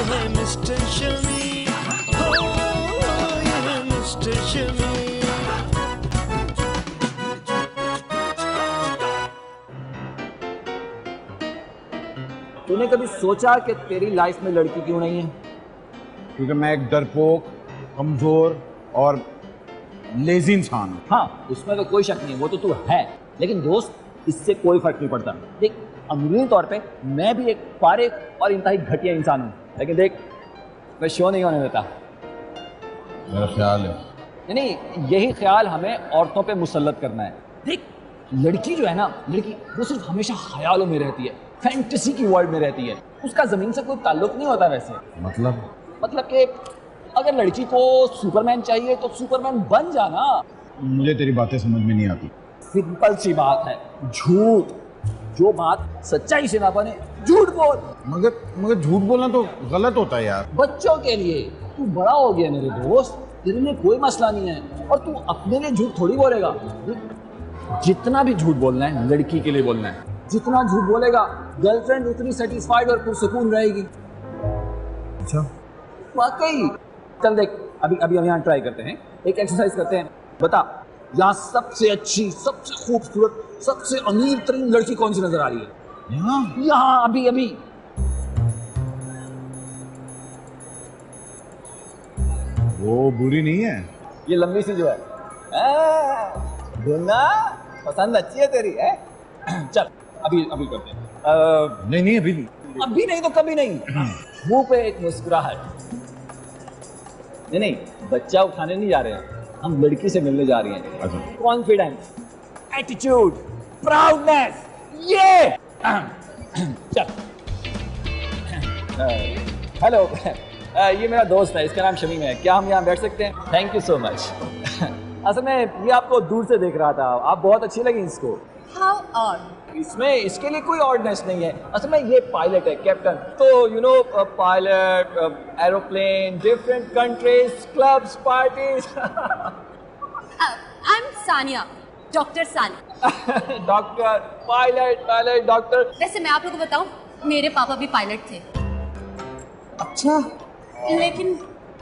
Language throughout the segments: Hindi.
है मिस्टर शमी, हो ये है मिस्टर शमी। तूने कभी सोचा कि तेरी लाइफ में लड़की क्यों नहीं है? क्योंकि मैं एक डरपोक, कमजोर और लेजी इंसान हूँ। हाँ, उसमें तो कोई शक नहीं, वो तो तू है। लेकिन दोस्त, इससे कोई फर्क नहीं पड़ता। देख, अंदरूनी तौर पे मैं भी एक फारिग और इंतहाई घटिया इंसान हूँ, लेकिन देख, मैं शो नहीं होने देता। मेरा ख्याल है नहीं, यही ख्याल हमें औरतों पे मुसल्लत करना है। देख, लड़की जो है ना, लड़की वो सिर्फ हमेशा ख्यालों में रहती है, फैंटेसी की वर्ल्ड में रहती है। उसका जमीन से कोई ताल्लुक नहीं होता। वैसे मतलब कि अगर लड़की को सुपरमैन चाहिए तो सुपरमैन बन जाना। मुझे तेरी बातें समझ में नहीं आती। सिंपल सी बात है, झूठ। जो बात सच्चाई से ना बने, झूठ बोल। मगर झूठ बोलना तो गलत होता है यार। बच्चों के लिए। तू बड़ा हो गया मेरे दोस्त, तेरे लिए कोई मसला नहीं है, और तू अपने लिए झूठ थोड़ी बोलेगा। जितना भी झूठ बोलना है लड़की के लिए बोलना है। जितना झूठ बोलेगा गर्लफ्रेंड उतनी सेटिस्फाइड और पुरसुकून रहेगी। अच्छा, वाकई। चल देख, अभी हम यहाँ ट्राई करते हैं, एक एक्सरसाइज करते हैं। बता, यहाँ सबसे अच्छी, सबसे खूबसूरत, सबसे अमीर तरीन लड़की कौन सी नजर आ रही है? यहाँ अभी। वो बुरी नहीं है। ये लंबी सी जो है, ढूंढना पसंद अच्छी है तेरी है। चल अभी करते हैं। नहीं अभी नहीं तो कभी नहीं। मुंह पे एक मुस्कुराहट। नहीं, बच्चा उठाने नहीं जा रहे हैं, हम लड़की से मिलने जा रही हैं। अच्छा। कॉन्फिडेंस, एटीट्यूड, प्राउडनेस, ये। चल। हेलो, ये मेरा दोस्त है, इसका नाम शमीम है। क्या हम यहाँ बैठ सकते हैं? Thank you so much. असल में ये आपको दूर से देख रहा था, आप बहुत अच्छी लगी इसको। How odd? इसमें इसके लिए कोई ऑडनेस नहीं है। असल में ये पायलट है, कैप्टन। तो you know, pilot, aeroplane, different countries, clubs, parties. I'm Sania, doctor Sania. Doctor, pilot, doctor. वैसे मैं आप लोगों को बताऊं, मेरे पापा भी पायलट थे। अच्छा। लेकिन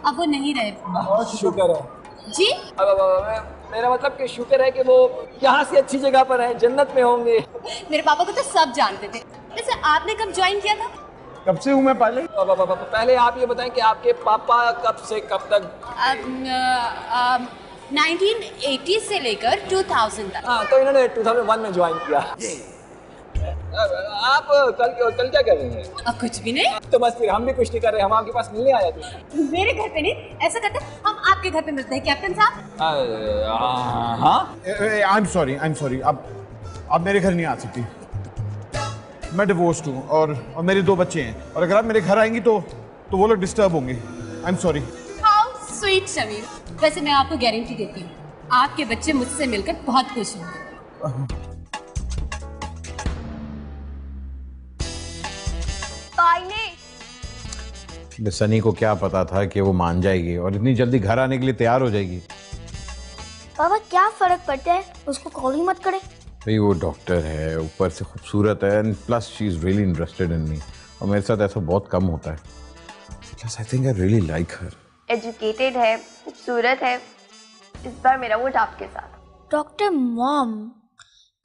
अब वो नहीं रहे। बहुत शुक्र है जी। अब मेरा मतलब कि शुक्र है कि वो यहाँ से अच्छी जगह पर है, जन्नत में होंगे। मेरे पापा को तो सब जानते थे। वैसे आपने कब ज्वाइन किया था? कब से हूँ मैं पायलट? पहले आप ये बताएं कि आपके पापा कब से कब तक? 1980 से लेकर 2000 तक। हाँ, तो इन्होंने 2001 में ज्वाइन किया। आप कल क्या कर रहे हैं? कुछ भी नहीं। तो बस फिर हम भी कुछ नहीं कर रहे, हम आपके पास मिलने आए थे। मेरे घर पे नहीं, ऐसा करते हम आपके घर पे मिलते हैं कैप्टन साहब। हाँ, आई एम सॉरी, अब मेरे घर नहीं आ सकती। मैं डिवोर्स्ड हूँ और मेरे 2 बच्चे हैं, और अगर आप मेरे घर आएंगी तो वो लोग डिस्टर्ब होंगे। I am sorry. How sweet Shamir. वैसे मैं आपको गारंटी देती हूँ, आपके बच्चे मुझसे मिलकर बहुत खुश होंगे। सनी को क्या पता था कि वो मान जाएगी और इतनी जल्दी घर आने के लिए तैयार हो जाएगी। पापा क्या फर्क पड़ता है, उसको कॉल ही मत करे। भाई वो डॉक्टर है, ऊपर से खूबसूरत है, and plus she is really interested in me, और मेरे साथ ऐसा बहुत कम होता है। Plus I think I really like her. Educated है, खूबसूरत है, इस बार मेरा वोट आपके साथ। डॉक्टर मॉम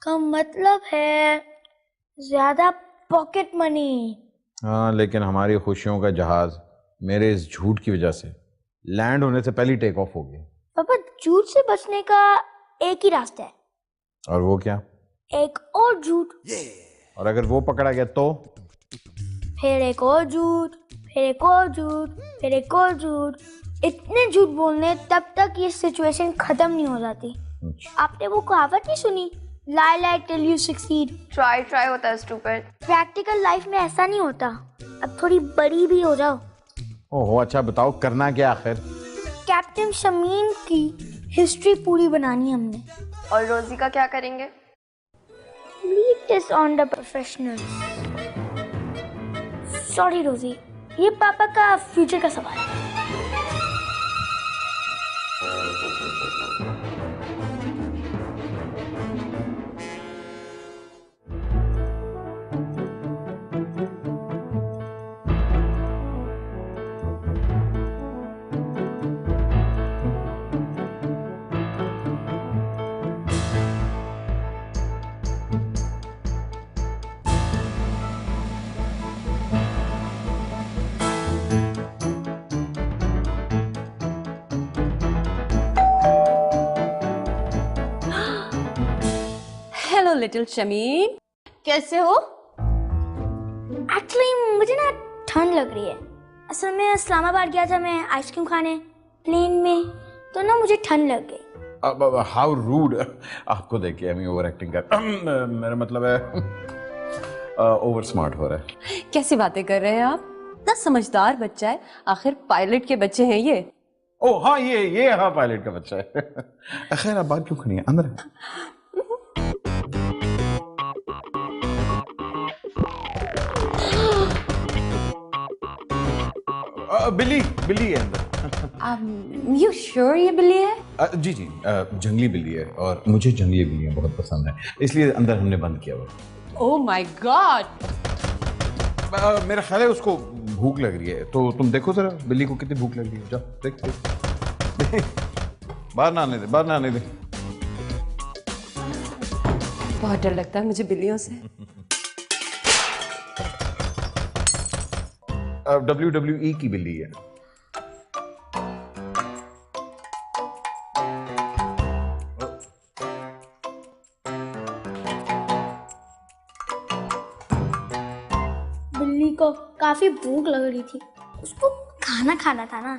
का मतलब है ज्यादा पॉकेट मनी। हाँ, लेकिन हमारी खुशियों का जहाज मेरे इस झूठ की वजह से लैंड होने से पहले ही टेक ऑफ हो गया। पापा, झूठ से बचने का एक ही रास्ता है। और वो क्या? एक और झूठ। और अगर वो पकड़ा गया तो? फिर एक और झूठ, फिर एक और झूठ, फिर एक और झूठ। इतने झूठ बोलने तब तक ये सिचुएशन खत्म नहीं हो जाती। आपने वो कहावत नहीं सुनी, lie lie till you succeed? Try होता है स्टूपिड। प्रैक्टिकल लाइफ में ऐसा नहीं होता। अब थोड़ी बड़ी भी हो जाओ। ओहो, अच्छा बताओ करना क्या आखिर? कैप्टन शमीम की हिस्ट्री पूरी बनानी है हमने। और रोजी का क्या करेंगे? Leave this on the professionals. Sorry रोजी, ये पापा का फ्यूचर का सवाल है। लिटिल शमीम, कैसे हो? एक्चुअली मुझे ना ठंड लग रही है। असल में इस्लामाबाद गया था मैं आइसक्रीम खाने प्लेन में, तो ना मुझे ठंड लग गई। How rude. आपको देख के हमें ओवर एक्टिंग कर मेरा मतलब है ओवर स्मार्ट हो रहा है। कैसी बातें कर रहे हैं आप? इतना समझदार बच्चा है, आखिर पायलट के बच्चे हैं ये। ओह हाँ, ये हाँ पायलट का बच्चा है। खैर आप बात क्यों करनी है, अंदर है। बिल्ली है अंदर। यू श्योर ये बिल्ली है? जी जंगली बिल्ली है और मुझे जंगली बिल्लियां बहुत पसंद है, इसलिए अंदर हमने बंद किया हुआ। Oh my God. मेरा ख्याल है उसको भूख लग रही है, तो तुम देखो जरा बिल्ली को कितनी भूख लग रही है। जाओ देख। बाहर ना आने दे। बहुत डर लगता है मुझे बिल्लियों से। WWE की बिल्ली है। बिल्ली को काफी भूख लग रही थी, उसको खाना खाना था ना।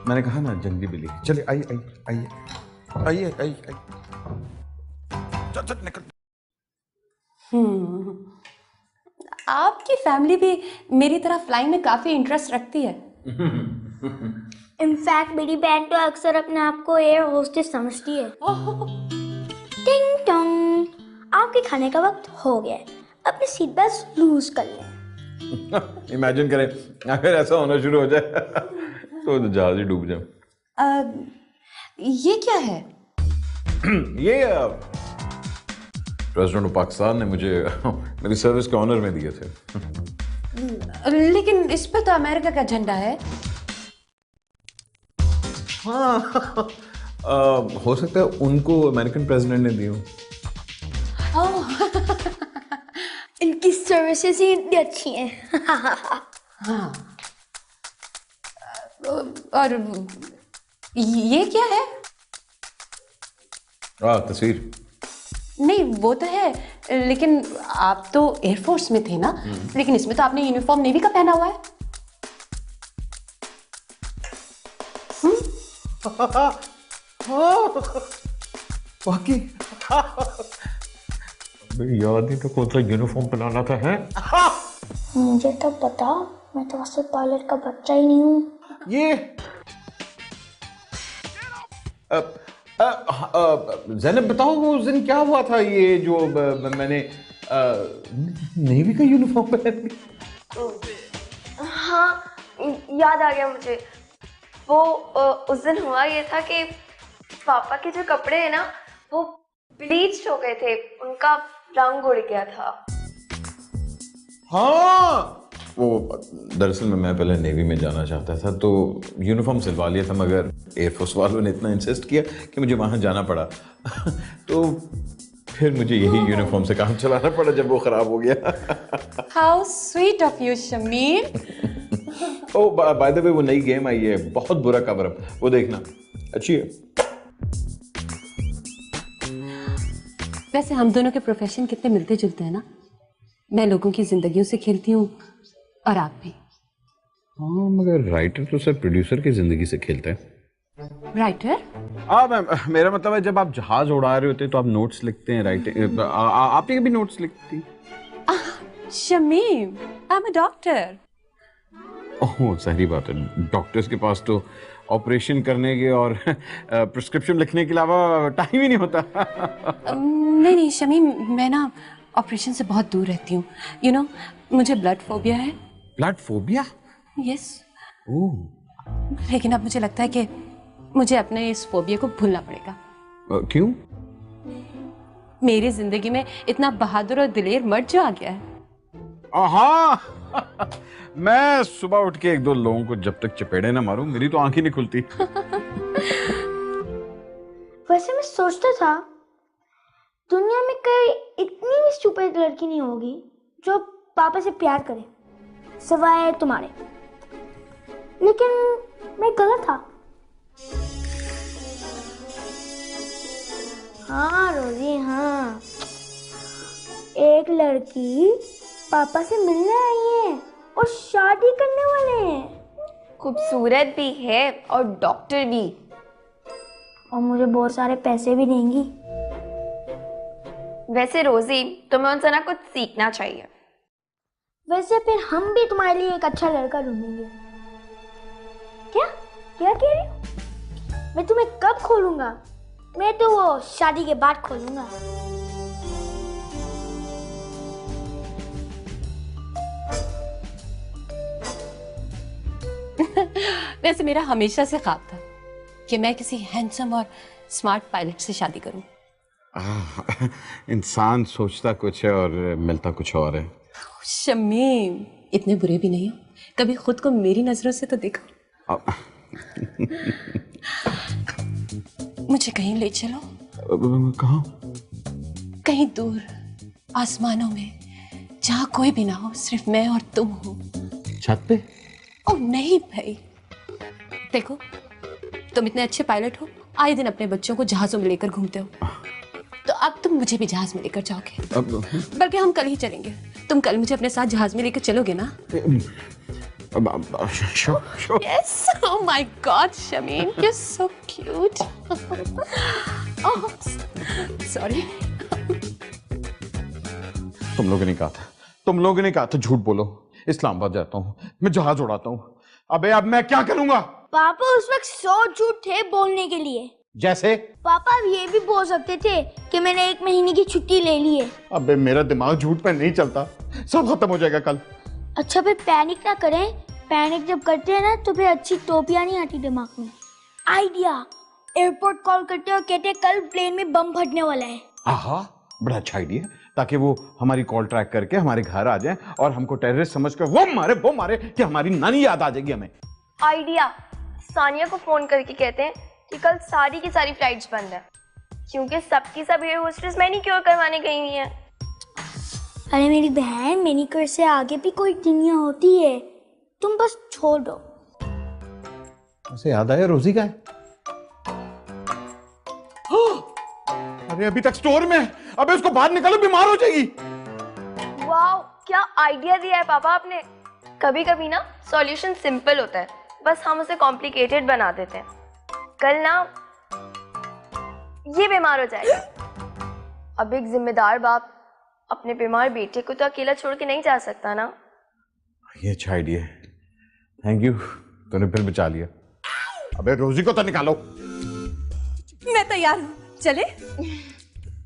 मैंने कहा ना जंगली बिल्ली। चले आइए। चल निकल। आपकी फैमिली भी मेरी तरह फ्लाइंग में काफी इंटरेस्ट रखती है। इनफैक्ट मेरी बहन तो अक्सर अपने आप को एयर होस्टेस समझती है। टिंग टोंग, आपके खाने का वक्त हो गया है, अपनी सीट बेल्ट लूज कर लें। इमेजिन करें अगर ऐसा होना शुरू हो जाए तो जहाज ही डूब जाए। ये क्या है? ये प्रेसिडेंट ऑफ पाकिस्तान ने मुझे मेरी सर्विस के ऑनर में दिए थे। लेकिन इस पे तो अमेरिका का झंडा है। हाँ हो सकता है उनको अमेरिकन प्रेसिडेंट ने दी हो। इनकी सर्विसेज ही इतनी अच्छी हैं। हाँ। और ये क्या है? तस्वीर। नहीं वो तो है, लेकिन आप तो एयरफोर्स में थे ना, लेकिन इसमें तो आपने यूनिफॉर्म नेवी का पहना हुआ है। बाकी याद नहीं तो कौन सा यूनिफॉर्म पहनाना था है? मुझे तो पता, मैं तो वैसे पायलट का बच्चा ही नहीं हूँ। ये ज़ैनब बताओ वो उस दिन क्या हुआ था, ये जो मैंने नेवी का यूनिफॉर्म पहन लिया। हाँ याद आ गया मुझे। वो उस दिन हुआ ये था कि पापा के जो कपड़े हैं ना वो ब्लीच हो गए थे, उनका रंग उड़ गया था। हाँ वो दरअसल मैं पहले नेवी में जाना चाहता था, तो यूनिफॉर्म सिलवा लिया था, मगर एयरफोर्स वालों ने इतना इंसिस्ट किया कि मुझे वहाँ जाना पड़ा। तो फिर मुझे यही यूनिफॉर्म से काम चलाना पड़ा जब वो ख़राब हो गया। How sweet of you Shamir. Oh by the way वो नई गेम आई है, बहुत बुरा कवर अप, वो देखना, अच्छी है। वैसे हम दोनों के प्रोफेशन कितने मिलते जुलते हैं ना। मैं लोगों की जिंदगियों से खेलती हूँ और आप भी। हाँ मगर राइटर तो सिर्फ प्रोड्यूसर की जिंदगी से खेलता है। राइटर? मैम मेरा मतलब है जब आप जहाज उड़ा रहे होते हैं तो आप नोट्स लिखते हैं, राइटिंग आपने कभी नोट्स लिखती? Shamim, I am a doctor. Oh सही बात है, डॉक्टर्स के पास तो ऑपरेशन करने के और प्रिस्क्रिप्शन लिखने के अलावा टाइम ही नहीं होता। नहीं शमीम, मैं ना ऑपरेशन से बहुत दूर रहती हूँ। यू नो मुझे ब्लड फोबिया है। Blood phobia? यस। ओह। लेकिन अब मुझे लगता है कि मुझे अपने इस फोबिया को भूलना पड़ेगा। क्यों? मेरी जिंदगी में इतना बहादुर और दिलेर मर्द जो आ गया है। हाँ मैं सुबह उठ के एक दो लोगों को जब तक चपेड़े ना मारूं मेरी तो आंखें नहीं खुलती। वैसे मैं सोचता था दुनिया में कई इतनी भी स्टूपिड लड़की नहीं होगी जो पापा से प्यार करे सिवाय तुम्हारे, लेकिन मैं गलत था। हाँ रोजी हाँ, एक लड़की पापा से मिलने आई है और शादी करने वाले हैं। खूबसूरत भी है और डॉक्टर भी, और मुझे बहुत सारे पैसे भी देंगी। वैसे रोजी तुम्हें उनसे ना कुछ सीखना चाहिए। वैसे फिर हम भी तुम्हारे लिए एक अच्छा लड़का ढूंढेंगे। क्या क्या कह रही हो? मैं तुम्हें कब खोलूंगा? मैं तो वो शादी के बाद खोलूंगा। वैसे मेरा हमेशा से ख्वाब था कि मैं किसी हैंडसम और स्मार्ट पायलट से शादी करूं। इंसान सोचता कुछ है और मिलता कुछ और है। शमीम, इतने बुरे भी नहीं हो, कभी खुद को मेरी नजरों से तो देखो। मुझे कहीं ले चलो। कहाँ? कहीं दूर आसमानों में, जहाँ कोई भी ना हो, सिर्फ मैं और तुम हो। छत पे? ओह नहीं भाई, देखो तुम इतने अच्छे पायलट हो, आए दिन अपने बच्चों को जहाजों में लेकर घूमते हो, तो अब तुम मुझे भी जहाज में लेकर जाओगे। बल्कि हम कल ही चलेंगे। तुम कल मुझे अपने साथ जहाज में लेकर चलोगे ना? Yes. Oh my God, Shamim, you're so cute. Oh, sorry. तुम लोगों ने कहा था, तुम लोगों ने कहा था झूठ बोलो। इस्लामाबाद जाता हूँ, मैं जहाज उड़ाता हूँ। अबे अब मैं क्या करूंगा? पापा उस वक्त 100 झूठ थे बोलने के लिए। जैसे? पापा ये भी बोल सकते थे कि मैंने 1 महीने की छुट्टी ले ली है। अबे मेरा दिमाग झूठ पे नहीं चलता, सब खत्म हो जाएगा कल। अच्छा फिर पैनिक ना करें। पैनिक जब करते हैं ना तो फिर अच्छी टोपियां नहीं आती दिमाग में। आइडिया, एयरपोर्ट कॉल करते और कहते कल प्लेन में बम फटने वाला है। आहा, बड़ा अच्छा आइडिया, ताकि वो हमारी कॉल ट्रैक करके हमारे घर आ जाए और हमको टेररिस्ट समझकर वो मारे कि हमारी नानी याद आ जाएगी हमें। आइडिया, सानिया को फोन करके कहते हैं कि कल सारी की सारी फ्लाइट्स बंद है, क्योंकि सबकी सब एयर होस्टेस मैनिक्योर करवाने गई हुई हैं। अरे मेरी बहन, मैनिक्योर से आगे भी कोई दुनिया होती है, तुम बस छोड़ दो। ऐसे याद आया, रोजी का है? अरे अभी तक स्टोर में है। अबे उसको बाहर निकालो, बीमार हो जाएगी। वाह, क्या आइडिया दिया है पापा आपने। कभी कभी ना सॉल्यूशन सिंपल होता है, बस हम उसे कॉम्प्लिकेटेड बना देते हैं। कल ना ये बीमार हो जाएगा। अब एक जिम्मेदार बाप अपने बीमार बेटे को तो अकेला छोड़ के नहीं जा सकता ना। ये अच्छा आइडिया है, थैंक यू, तूने फिर बचा लिया। अबे रोजी को तो निकालो। मैं तैयार हूँ, चले?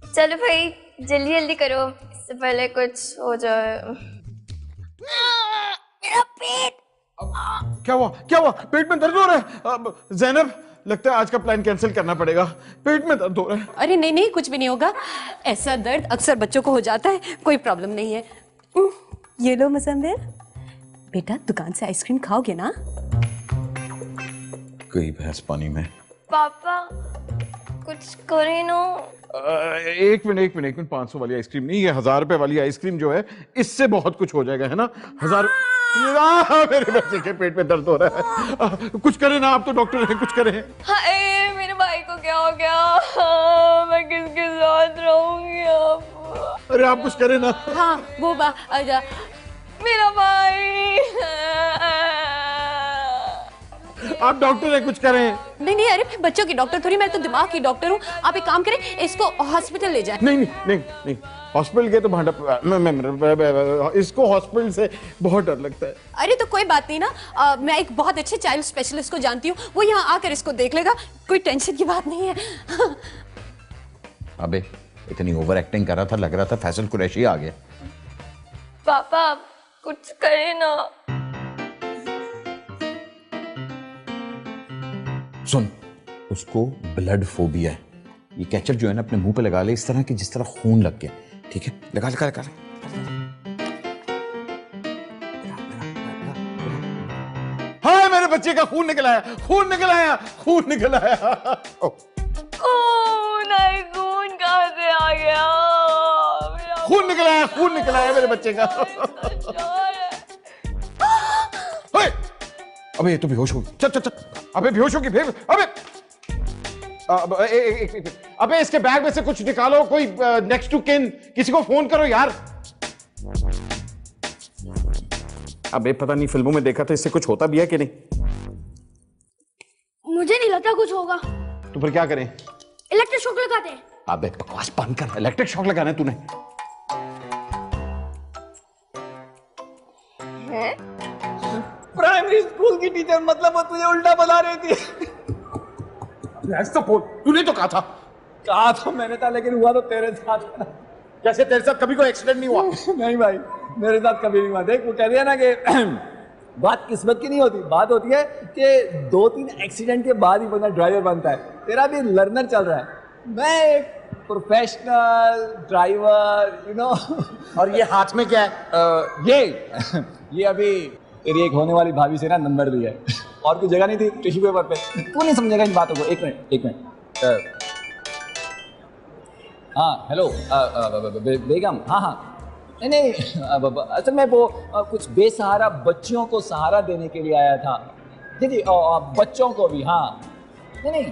चलो भाई, जल्दी जल्दी करो, इससे पहले कुछ हो जाए। मेरा पेट। क्या हुआ? क्या हुआ? पेट में दर्द हो रहा है? ज़ैनब, लगता है आज का प्लान कैंसिल करना पड़ेगा, पेट में दर्द हो रहा है। अरे नहीं नहीं, कुछ भी नहीं होगा। ऐसा दर्द अक्सर बच्चों को हो जाता है, कोई प्रॉब्लम नहीं है। ये लो मुज़म्मिल, बेटा दुकान से आइसक्रीम खाओगे ना? कोई भैंस पानी में। पापा कुछ करे ना। एक मिनट, 500 वाली आइसक्रीम नहीं, ये 1000 रुपए वाली आइसक्रीम जो है, इससे बहुत कुछ हो जाएगा, है ना? 1000। मेरे बच्चे के पेट में दर्द हो रहा है, कुछ करें ना, आप तो डॉक्टर हैं, कुछ करें। हाय, मेरे भाई को क्या हो गया? मैं किसके साथ रहूंगी अब? अरे आप कुछ करें ना। हाँ वो मेरा भाई। आप डॉक्टर हैं, कुछ करें। नहीं नहीं, अरे मैं बच्चों की डॉक्टर थोड़ी, मैं तो दिमाग की डॉक्टर हूँ। आप एक काम करें, इसको हॉस्पिटल ले जाएं। नहीं, हॉस्पिटल गए तो भांडा, इसको हॉस्पिटल से बहुत डर लगता है। अरे तो कोई बात नहीं ना, मैं एक बहुत अच्छे चाइल्ड स्पेशलिस्ट को जानती हूँ, वो यहाँ आकर इसको देख लेगा, कोई टेंशन की बात नहीं है। अबे इतनी ओवर एक्टिंग कर रहा था, लग रहा था फैसल कुरैशी आ गया। पापा कुछ करे ना। सुन, उसको ब्लड फोबिया है। ये केचप जो है ना अपने मुंह पे लगा ले, इस तरह की जिस तरह खून लग गया, ठीक है? लगा। हाँ, मेरे बच्चे का खून निकल आया। खून कहाँ से आ गया? खून निकल आया मेरे बच्चे का। अबे ये तो बेहोश होगी। चल। अबे बेहोश होगी, अबे अबे इसके बैग में से कुछ निकालो, कोई नेक्स्ट टू किन, किसी को फोन करो यार। अबे पता नहीं, फिल्मों में देखा था इससे कुछ होता भी है कि नहीं। मुझे नहीं लगता कुछ होगा। तो फिर क्या करें? इलेक्ट्रिक शॉक लगाते हैं। अबे बकवास बंद कर, इलेक्ट्रिक शॉक लगाना है तूने? प्राइमरी स्कूल की टीचर, मतलब वो तुझे उल्टा बता रही थी। तूने तो कहा था मैंने था, लेकिन हुआ तो तेरे साथ। कैसे तेरे साथ कभी कोई एक्सीडेंट नहीं हुआ? नहीं भाई, मेरे साथ कभी नहीं हुआ। देख, वो कह रही है ना कि बात किस्मत की नहीं होती, बात होती है कि 2-3 एक्सीडेंट के बाद ही बंदा ड्राइवर बनता है। तेरा भी लर्नर चल रहा है, मैं एक प्रोफेशनल ड्राइवर, यू नो। और ये हाथ में क्या है? ये अभी तेरी एक होने वाली भाभी से ना नंबर लिया है, और कोई जगह नहीं थी टिश्यू पेपर पे। तू नहीं समझेगा इन बातों को। एक मिनट। हाँ हेलो, बेगम। हाँ नहीं, असल में वो कुछ बेसहारा बच्चियों को सहारा देने के लिए आया था। दीदी, बच्चों को भी। हाँ नहीं,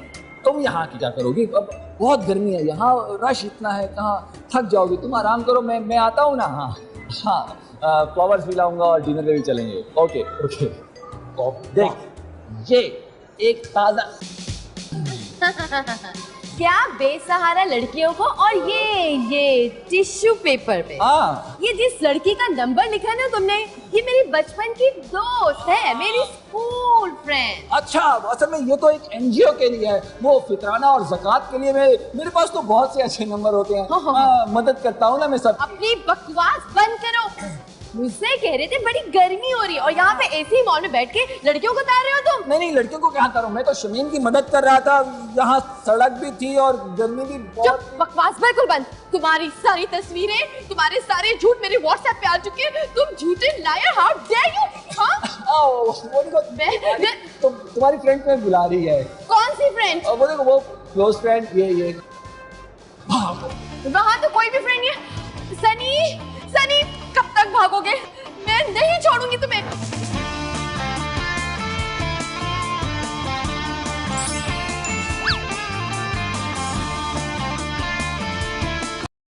तुम यहाँ की क्या करोगी? अब बहुत गर्मी है यहाँ, रश इतना है, कहाँ थक जाओगी तुम। आराम करो, मैं आता हूँ ना। हाँ, फ्लावर्स भी लाऊंगा और डिनर पे भी चलेंगे। ओके। देख, ये एक ताजा क्या बेसहारा लड़कियों को, और ये टिश्यू पेपर पे ये जिस लड़की का नंबर लिखा है ना तुमने, ये मेरी बचपन की दोस्त है, मेरी स्कूल फ्रेंड। अच्छा, असल में ये तो एक एनजीओ के लिए है, वो फितराना और ज़कात के लिए। मेरे पास तो बहुत से अच्छे नंबर होते हैं। मदद करता हूँ ना मैं सब। अपनी बकवास बंद करो। मुझसे कह रहे थे बड़ी गर्मी हो रही है, और यहाँ पे एसी मॉल में बैठ के लड़कियों को तार रहे हो तुम। नहीं, लड़कियों को क्या तारूं, मैं तो शमीन की मदद कर रहा था। यहाँ सड़क भी थी और गर्मी भी बहुत। बकवास बिल्कुल बंद। तुम्हारी सारी तस्वीरें, तुम्हारे सारे झूठ मेरे व्हाट्सएप पे आ चुके हैं। तुम झूठे लायर, हाउ डेयर यू। तुम्हारी फ्रेंड में बुला रही है। कौन सी फ्रेंड? वो क्लोज फ्रेंड। ये वहाँ तो कोई भी फ्रेंड नहीं है।